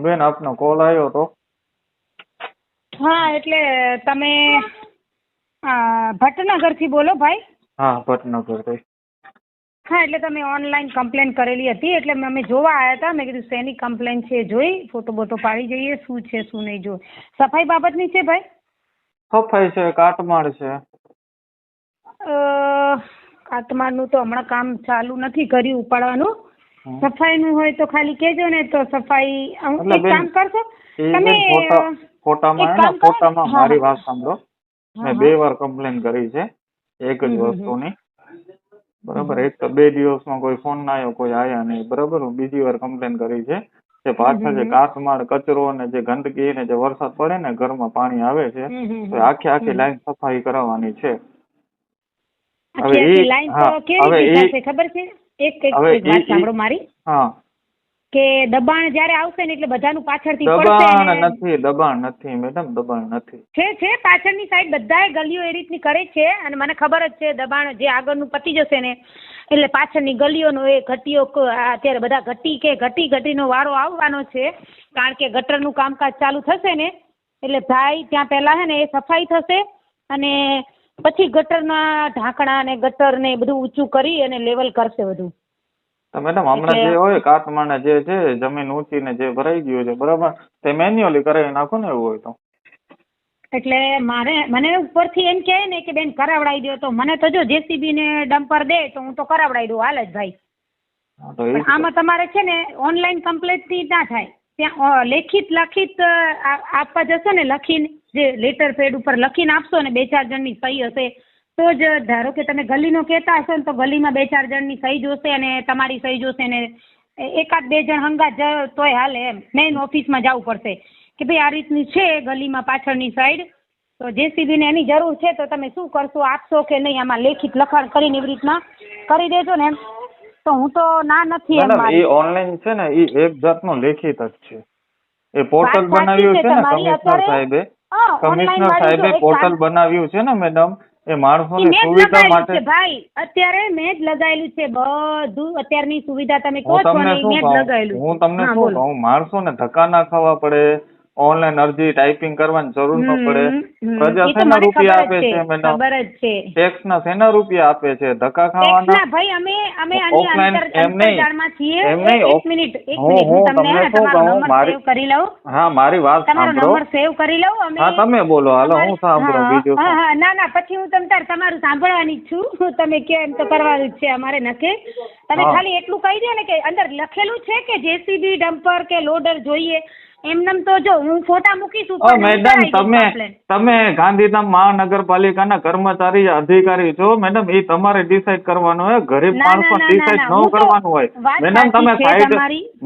બેન આપનો કોલ આવ્યો હતો. હા એટલે તમે ભટ્ટનગરથી બોલો ભાઈ? હા, ભટ્ટનગરથી. હા એટલે તમે ઓનલાઈન કમ્પ્લેન કરેલી હતી એટલે અમે જોવા આવ્યા હતા. મેં કીધું શેની કમ્પ્લેન છે જોઈ, ફોટો બોટો પાડી જઈએ શું છે શું નહીં. જો સફાઈ બાબતની છે ભાઈ? સફાઈ છે, કાટમાળ છે. કાટમાળનું તો હમણાં કામ ચાલુ નથી કર્યું ઉપાડવાનું. સફાઈનું હોય તો ખાલી કહેજો ને તો સફાઈ એક કામ કરશો તમે ફોટામાં મારી વાત સાંભળો. મેં 2 વાર કમ્પ્લેન કરી છે એક જ વસ્તુની. બરાબર, એક તો 2 દિવસમાં કોઈ ફોન ના આવ્યો, કોઈ આયા નહીં. બરાબર, હું બીજી વાર કમ્પ્લેન કરી છે કે પાછળ જે કાટમાળ, કચરો અને જે ગંદકી ને જે વરસાદ પડે ને ઘરમાં પાણી આવે છે તો આખી લાઈન સફાઈ કરાવવાની છે. ખબર છે? એક વાત સાંભળો મારી. હા, કે દબાણ જયારે આવશે ને એટલે બધાનું પાછળથી દબાણ નથી મેડમ, દબાણ નથી. છે પાછળની સાઈડ બધાય ગલીઓ એ રીતની કરે છે અને મને ખબર જ છે દબાણ જે આગળનું પતી જશે ને એટલે પાછળની ગલીઓનો એ ઘટીઓ અત્યારે બધા ઘટીનો વારો આવવાનો છે. કારણ કે ગટરનું કામકાજ ચાલુ થશે ને એટલે ભાઈ ત્યાં પહેલા હે ને એ સફાઈ થશે અને પછી ગટરના ઢાંકણા ને ગટર ને બધું ઊંચું કરી અને લેવલ કરશે બધું. તો મેડમ હમણાં જે હોય કાટમાળને જે છે જમીન ઊંચી ને જે ભરાઈ ગયું છે બરાબર, તે મેન્યુઅલી કરાવી નાખો ને એવું હોય તો. એટલે મને ઉપરથી એમ કહે ને કે બેન કરાવડાવી દો તો મને તો જો જેસીબી ને ડમ્પર દે તો હું તો કરાવડાવી દઉં, હાલ જ ભાઈ. આમાં તમારે છે ને ઓનલાઈન કમ્પ્લેટ થી ના થાય, ત્યાં લેખિત આપવા જશો ને, લખીને જે લેટર પેડ ઉપર લખીને આપશો ને 2-4 જણની સહી હશે તો જ. ધારો કે તમે ગલીનો કહેતા હશો ને તો ગલીમાં 2-4 જણની સહી જોશે અને તમારી સહી જોશે ને 1-2 જણ હંગાત તોય હાલે. એમ મેઇન ઓફિસમાં જવું પડશે કે ભાઈ આ રીતની છે ગલીમાં પાછળની સાઈડ તો જેસીબી ને એની જરૂર છે તો તમે શું કરશો, આપશો કે નહીં. આમાં લેખિત લખાણ કરીને એવી રીતના કરી દેજો ને એમ તો હું તો ના નથી એમ. એ ઓનલાઈન છે ને એ એક જાતનો લેખિત જ છે. એ પોર્ટલ બનાવ્યું છે ને કમિશનર સાહેબે પોર્ટલ બનાવ્યું છે ને મેડમ, એ માણસોની સુવિધા માટે. ભાઈ અત્યારે મેં જ લગાવેલું છે બધું. અત્યારની સુવિધા તમે કહો છો ને મેં જ લગાવેલું. હું તમને શું કહું, માણસોને ધક્કા ના ખાવા પડે, ઓનલાઈન અરજી ટાઈપિંગ કરવાની જરૂર ન પડે. પ્રજા શેના રૂપિયા આપે છે મેડમ? ખબર જ છે. ટેક્સ ના શેના રૂપિયા આપે છે? ધક્કા ખાવાના. ભાઈ અમે આની અંતરજાળમાં છીએ. એક મિનિટ હું તમને તમારો નંબર સેવ કરી લઉં. હા, મારી વાત સાંભળો. તમારો નંબર સેવ કરી લઉં અમે. હા, તમે બોલો, હાલો હું સાંભળું બીજું. હા, ના પછી હું તમારું સાંભળવાની જ છું. તમે કહો એમ તો કરવાનું જ છે અમારે નકે. તમે ખાલી એટલું કહી દો ને કે અંદર લખેલું છે કે જેસીબી ડમ્પર કે લોડર જોઈએ એમનેમ તો જો હું ફોટા મૂકીશું. મેડમ તમે ગાંધીધામ મહાનગરપાલિકાના કર્મચારી અધિકારી છો મેડમ, એ તમારે ડિસાઈડ કરવાનું હોય, ગરીબ માણસો ડિસાઈડ ન કરવાનું હોય.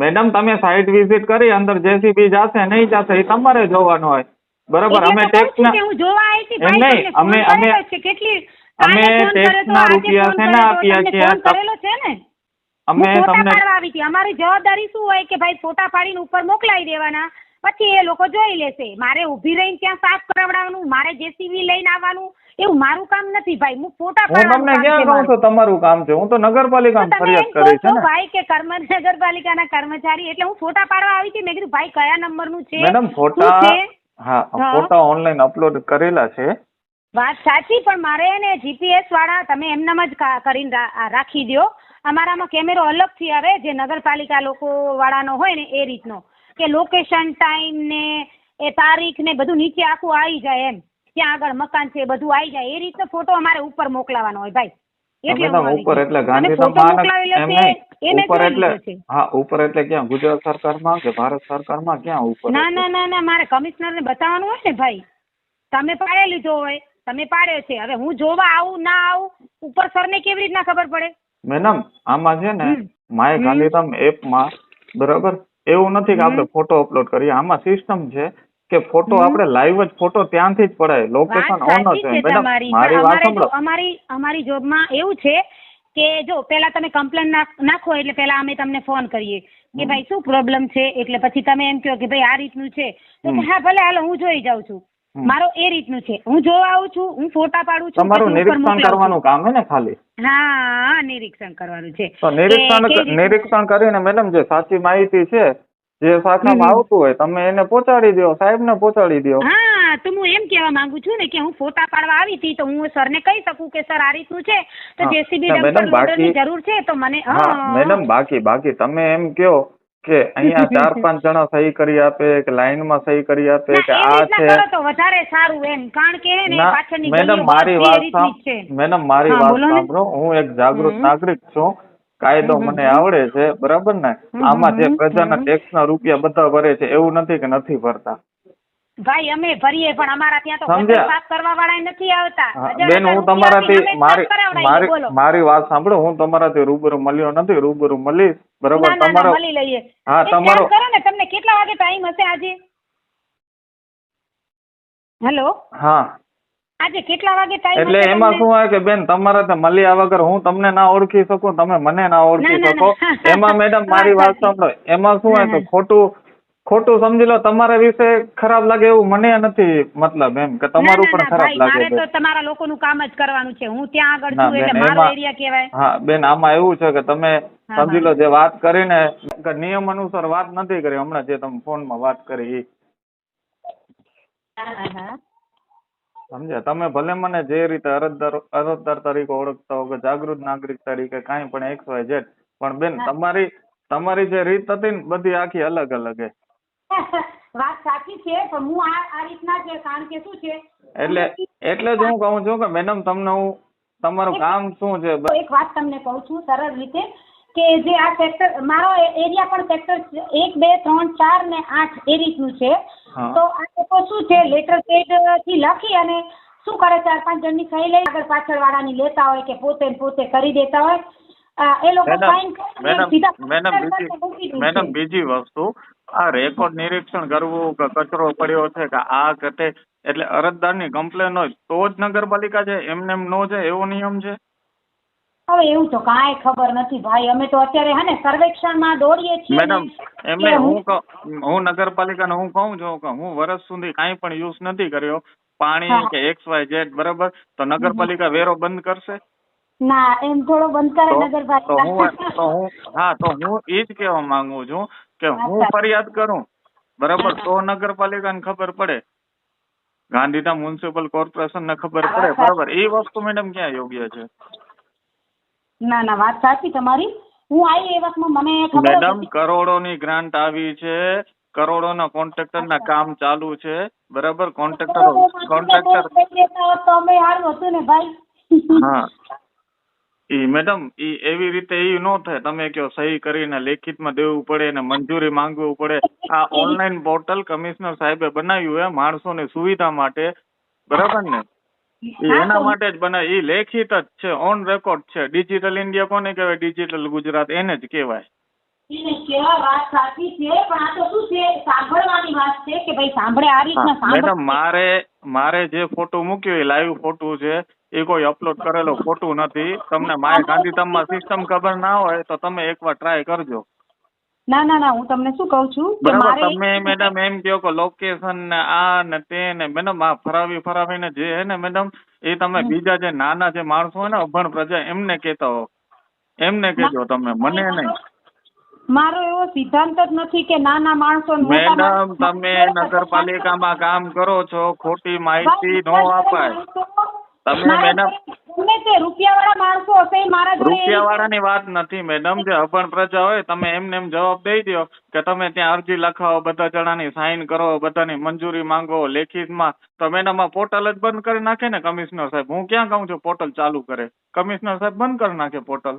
મેડમ તમે સાઇટ વિઝિટ કરી અંદર જેસીબી જાશે નહીં જાશે એ તમારે જોવાનું હોય. બરાબર, અમે ટેક્સ ના રૂપિયા છે ને આપ્યા છે. અમે તમને અમારી જવાબદારી શું હોય કે ભાઈ ફોટા પાડીને ઉપર મોકલાવી દેવાના, પછી એ લોકો જોઈ લેશે. મારે ઊભી રહીને ત્યાં સાફ કરાવડાવવાનું, મારે જેસીબી લઈને આવવાનું એવું મારું કામ નથી ભાઈ. હું ફોટા પાડવાનું. હું તમને ક્યાં કહું છું તમારું કામ છે? હું તો નગરપાલિકામાં ફરિયાદ કરી છે ને ભાઈ કે નગરપાલિકાના કર્મચારી એટલે હું ફોટા પાડવા આવી હતી. મેં કીધું ભાઈ કયા નંબરનું છે મેડમ ફોટા ઓનલાઈન અપલોડ કરેલા છે. વાત સાચી, પણ મારે ને જીપીએસ વાળા તમે એમનામ જ કરીને રાખી દો. અમારામાં કેમેરો અલગથી આવે જે નગરપાલિકા લોકો વાળાનો હોય ને એ રીતનો કે લોકેશન, ટાઈમ ને એ તારીખ ને બધું નીચે આખું આવી જાય. એમ ત્યાં આગળ મકાન છે બધું આવી જાય એ રીતનો ફોટો અમારે ઉપર મોકલાવાનો હોય ભાઈ. ઉપર એટલે ઉપર એટલે ક્યાં ગુજરાત સરકારમાં કે ભારત સરકારમાં ક્યાં ઉપર? ના મારે કમિશનર ને બતાવવાનું હોય ને ભાઈ. તમે પાડે લીધો હોય, તમે પાડ્યો છે, હવે હું જોવા આવું ના આવું ઉપર સર ને કેવી રીતના ખબર પડે? મેડમ આમાં છે ને માય ગાંધીધામ એપમાં બરાબર એવું નથી કે આપણે ફોટો અપલોડ કરીએ. આમાં સિસ્ટમ છે કે ફોટો આપણે લાઈવ જ ફોટો ત્યાંથી જ પડાય. લોકેશન ઓન જ હોય. મેડમ મારી વાત સાંભળો. અમારી જોબમાં એવું છે કે જો પેલા તમે કમ્પ્લેન નાખો એટલે પેલા અમે તમને ફોન કરીએ કે ભાઈ શું પ્રોબ્લેમ છે, એટલે પછી તમે એમ કહો કે ભાઈ આ રીતનું છે તો હા ભલે હાલો હું જોઈ જાઉં છું. મારો એ રીતનું છે, હું જોવા આવું છું, હું ફોટા પાડું છું. તમારું નિરીક્ષણ કરવાનું કામ હે ને ખાલી? હા નિરીક્ષણ કરવાનું છે. તો નિરીક્ષણ કરીને મેડમ જે સાચી માહિતી છે જે શાખામાં આવતું હોય તમે એને પહોંચાડી દો, સાહેબને પહોંચાડી દો. હા, તો હું એમ કહેવા માંગુ છું ને કે હું ફોટા પાડવા આવી હતી તો હું સરને કહી શકું કે સર આ રીતનું છે તો જેસીબી ડમ્પર લોડરની જરૂર છે તો મને. હા મેડમ, બાકી તમે એમ કહો કે અહીંયા 4-5 જણા સહી કરી આપે કે લાઈનમાં સહી કરી આપે કે આ છે તો વધારે સારું એમ, કારણ કે ને પાછળની મેડમ મારી વાત સાંભળો. હું એક જાગૃત નાગરિક છું, કાયદો મને આવડે છે, બરાબર ને? આમાં જે પ્રજાના ટેક્સના રૂપિયા બધા ભરે છે એવું નથી કે નથી ભરતા. ભાઈ અમે ભરીએ પણ અમારા ત્યાં તો ગટર સાફ કરવા વાળા નથી આવતા. બેન હું તમારાથી મારી વાત સાંભળો, હું તમારાથી રૂબરૂ મળ્યો નથી, રૂબરૂ મળીશ, બરાબર? તમારો મળી લઈએ. હા તમારો કરો ને, તમને કેટલા વાગે ટાઈમ હશે આજે? હેલો. હા આજે કેટલા વાગે ટાઈમ? એટલે એમાં શું હોય કે બેન તમારા મળ્યા વગર હું તમને ના ઓળખી શકું, તમે મને ના ઓળખી શકો. એમાં મેડમ મારી વાત સાંભળો, એમાં શું હોય કે ખોટું સમજી લો, તમારા વિશે ખરાબ લાગે એવું મને નથી મતલબ, એમ કે તમારું પણ ખરાબ લાગે. મારે તો તમારા લોકોનું કામ જ કરવાનું છે, હું ત્યાં આગળ છું એટલે મારો એરિયા કહેવાય. હા બેન, આમાં એવું છે કે તમે સમજી લો જે વાત કરીને નિયમ અનુસાર વાત નથી કરી, હમણાં જે તમે ફોનમાં વાત કરી સમજ્યા? તમે ભલે મને જે રીતે અરજદાર તરીકે ઓળખતા હો કે જાગૃત નાગરિક તરીકે કાંઈ પણ XYZ, પણ બેન તમારી જે રીત હતી ને બધી આખી અલગ અલગ છે. વાત સાચી છે પણ હું આ રીતના છે, કારણ કે શું છે એટલે જ હું કહું છું કે મેડમ તમને હું તમારું કામ શું છે. એક વાત તમને કહું છું સરળ રીતે કે જે આ સેક્ટર મારો એરિયા પણ સેક્ટર 1, 2, 3, 4 ને 8 એ રીતનું છે. તો આ લોકો શું છે લેટર પેડ થી લખી અને શું કરે 4-5 જણની સહી લઈ આગળ પાછળ વાળાની લેતા હોય કે પોતે કરી દેતા હોય. એ લોકો સાઈન મેડમ બીજી વસ્તુ, આ રેકોર્ડ નિરીક્ષણ કરવું કે કચરો પડ્યો છે કે આ ઘટે એટલે અરજદારની કમ્પ્લેન હોય તો જ નગરપાલિકા છે, એમને એમ નો છે એવો નિયમ છે? હવે એવું તો કાંઈ ખબર નથી ભાઈ, અમે તો અત્યારે હે ને સર્વેક્ષણમાં દોડીએ છીએ. મેડમ એમને હું નગરપાલિકાને હું કહું છું કે હું વર્ષ સુધી કાંઈ પણ યુઝ નથી કર્યો પાણી કે XYZ, બરાબર? તો નગરપાલિકા વેરો બંધ કરશે? ના, એમ થોડો બંધ કરે નગરપાલિકા. તો હું એ જ કહેવા માંગુ છું કે હું ફરિયાદ કરું, બરાબર, તો નગરપાલિકાને ખબર પડે, ગાંધીધામ મ્યુનિસિપલ કોર્પોરેશન ને ખબર પડે, બરાબર? એ વસ્તુ મેડમ ક્યાં યોગ્ય છે? ના વાત સાચી તમારી. હું આવી એ વખતમાં મને ખબર મેડમ કરોડોની ગ્રાન્ટ આવી છે, કરોડોના કોન્ટ્રાક્ટરના કામ ચાલુ છે, બરાબર? કોન્ટ્રાક્ટર તો અમે હારું હતું ને ભાઈ. હા મેડમ એવી રીતે એ નો થાય. તમે કયો સહી કરીને લેખિતમાં દેવું પડે ને મંજૂરી માંગવું પડે. આ ઓનલાઈન પોર્ટલ કમિશનર સાહેબે બનાવ્યું હે માણસોની સુવિધા માટે, બરાબર ને? એના માટે જ બનાવ્યું. એ લેખિત જ છે, ઓન રેકોર્ડ છે. ડિજિટલ ઇન્ડિયા કોને કહેવાય? ડિજિટલ ગુજરાત એને જ કહેવાય. વાત સાચી છે પણ આ તો શું છે સાંભળવાની વાત છે કે ભાઈ સાંભળે આ રીતના. મેડમ મારે જે ફોટો મૂક્યો એ લાઈવ ફોટો છે, એ કોઈ અપલોડ કરેલો ફોટો નથી. તમને માય ગાંધીધામમાં સિસ્ટમ ખબર ના હોય તો તમે એકવાર ટ્રાય કરજો. ના હું તમને શું કહું છું કે બરાબર, તમે મેડમ એમ કહો કે લોકેશન ને આ ને તે ને, મેડમ આ ફરાવીને જે હે ને મેડમ એ તમે બીજા જે નાના જે માણસો હોય ને અભણ પ્રજા એમને કહેતા હો, એમને કહેજો તમે, મને નહીં. મારો એવો સિદ્ધાંત જ નથી કે નાના માણસો. મેડમ તમે નગરપાલિકામાં કામ કરો છો, ખોટી માહિતી નો અપાય. તમે મેડમ રૂપિયાવાળા માણસો હશે મારા જોડે. રૂપિયાવાળાની વાત નથી મેડમ, જે અભણ પ્રજા હોય તમે એમને જવાબ દઈ દો કે તમે ત્યાં અરજી લખાવો, બધા જણાની સાઈન કરો, બધાની મંજૂરી માંગો લેખિતમાં, તો મેડમ આ પોર્ટલ જ બંધ કરી નાખે ને કમિશનર સાહેબ. હું ક્યાં કહું છું પોર્ટલ ચાલુ કરે? કમિશનર સાહેબ બંધ કરી નાખે પોર્ટલ.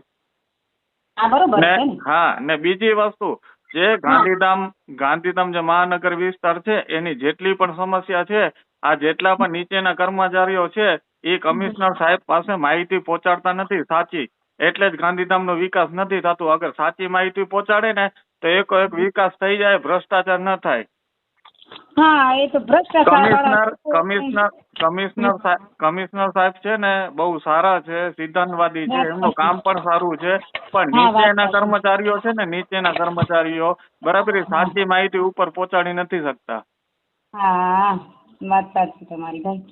હા ને બીજી વસ્તુ, જે ગાંધીધામ જે મહાનગર વિસ્તાર છે એની જેટલી પણ સમસ્યા છે, આ જેટલા પણ નીચેના કર્મચારીઓ છે એ કમિશનર સાહેબ પાસે માહિતી પહોંચાડતા નથી સાચી, એટલે જ ગાંધીધામનો વિકાસ નથી થતો. અગર સાચી માહિતી પહોંચાડે ને તો એક વિકાસ થઈ જાય, ભ્રષ્ટાચાર ન થાય. હા એ તો ભ્રષ્ટાચાર. કમિશનર સાહેબ છે ને બહુ સારા છે, સિદ્ધાંતવાદી છે, એમનું કામ પણ સારું છે, પણ નીચેના કર્મચારીઓ છે ને નીચેના કર્મચારીઓ બરાબર સાચી માહિતી ઉપર પહોંચાડી નથી શકતા. હા વાત સાચી તમારી ભાઈ.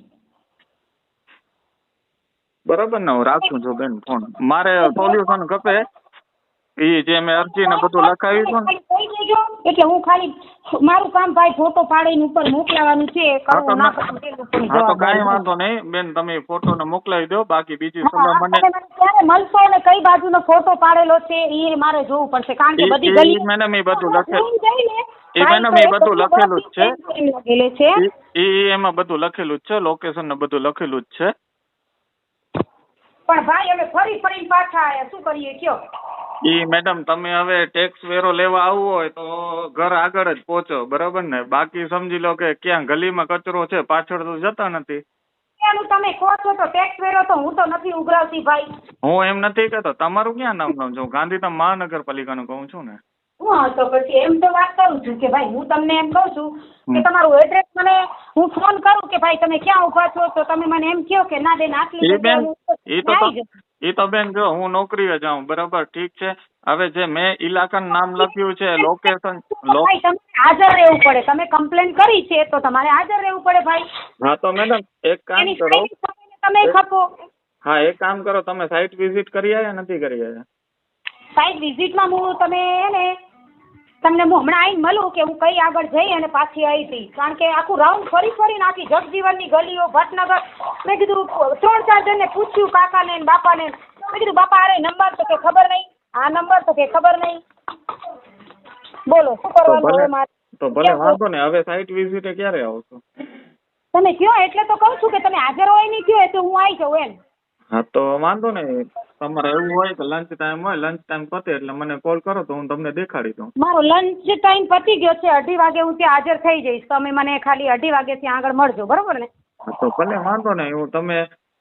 બરાબર ને? હું રાખું છું બેન ફોન. મારે સોલ્યુશન ખપે એ જે મેં અરજી ને બધું લખાવ્યું હતું ને. દેજો એટલે હું ખાલી મારું કામ ભાઈ ફોટો પાડીને ઉપર મોકલાવાનું છે કરવું ના કરવું તે લોકોની હા તો કાંઈ જવાબદારી. વાંધો નહીં બેન, તમે ફોટો ને મોકલાવી દો. બાકી બીજી હા, સલાહ મને તમે મને ક્યારે મળશો અને કઈ બાજુનો ફોટો પાડેલો છે એ મારે જોવું પડશે કારણ કે બધી ગલી મેડમ એ બધું લખેલું મેડમ એ બધું લખેલું જ છે. એમાં બધું લખેલું જ છે, લોકેશન ને બધું લખેલું જ છે. પણ ભાઈ હવે ફરી ફરીને પાછા આયા શું કરીએ કયો? મેડમ તમે હવે ટેક્સ વેરો લેવા આવવું હોય તો ઘર આગળ જ પહોંચો, બરાબર ને? બાકી સમજી લો કે ક્યાં ગલીમાં કચરો છે, પાછળ તો જતા નથી. એનું તમે કહો છો તો ટેક્સ વેરો તો હું તો નથી ઉઘરાવતી ભાઈ. હું એમ નથી કહેતો, તમારું ક્યાં નામ છું? ગાંધીધામ મહાનગરપાલિકાનું કહું છું ને. હા તો પછી એમ તો વાત કરું છું કે ભાઈ હું તમને એમ કહું છું કે તમારું એડ્રેસ મને હું ફોન કરું કે ભાઈ તમે ક્યાં ઉભા છો તો તમે મને એમ કહો કે ના બેન આટલી જગ્યાએ એ તો બેન જો હું નોકરીએ જાઉં, બરાબર, ઠીક છે. હવે જે મેં ઇલાકાનું નામ લખ્યું છે, લોકેશન ભાઈ તમે હાજર રહેવું પડે. તમે કમ્પ્લેન કરી છે તો તમારે હાજર રહેવું પડે ભાઈ. હા તો મેડમ એક કામ કરો, તમે ખપો. હા એક કામ કરો, તમે સાઇટ વિઝિટ કરી આવ્યા નથી કરી આવ્યા? સાઇટ વિઝિટમાં હું તમે ને તમને હું હમણાં આવીને મળું કે હું કઈ આગળ જઈ અને પાછી આવી હતી કારણ કે આખું રાઉન્ડ ફરી નાખી જગજીવનની ગલીઓ ભટનગર. મેં કીધું 3-4 જણને પૂછ્યું કાકાને ને બાપાને. મેં કીધું બાપા અરે નંબર તો કે ખબર નહીં, આ નંબર તો કે ખબર નહીં. બોલો શું કરવાનું હવે મારે? તો ભલે વાંધો નહીં, હવે સાઇટ વિઝિટે ક્યારે આવશો? તમે કયો એટલે તો કહું છું કે તમે હાજર હોય નહીં કયો તો હું આવી જાઉં એમ. હા તો વાંધો નહીં, તમારે એવું હોય કે લંચ ટાઈમ હોય, લંચ ટાઈમ પતે એટલે મને કોલ કરો તો હું તમને દેખાડી દઉં. મારો લંચ ટાઈમ પતી ગયો છે, 2:30 વાગે હું ત્યાં હાજર થઈ જઈશ. તમે મને ખાલી 2:30 વાગે ત્યાં આગળ મળજો, બરોબર ને? તો ભલે વાંધો નહીં, હું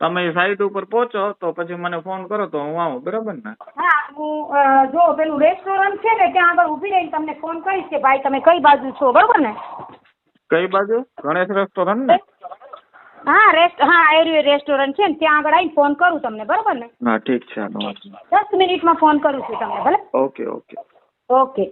તમે સાઇટ ઉપર પહોંચો તો પછી મને ફોન કરો તો હું આવું, બરાબર ને? હા હું જો પેલું રેસ્ટોરન્ટ છે ને ત્યાં આગળ ઊભી રહીને તમને ફોન કરીશ કે ભાઈ તમે કઈ બાજુ છો, બરોબર ને? કઈ બાજુ? ગણેશ રેસ્ટોરન્ટ ને? હા એરિયો રેસ્ટોરન્ટ છે ને ત્યાં આગળ આવીને ફોન કરું તમને, બરોબર ને? હા ઠીક છે. 10 મિનિટમાં ફોન કરું છું તમને, ભલે? ઓકે. ઓકે.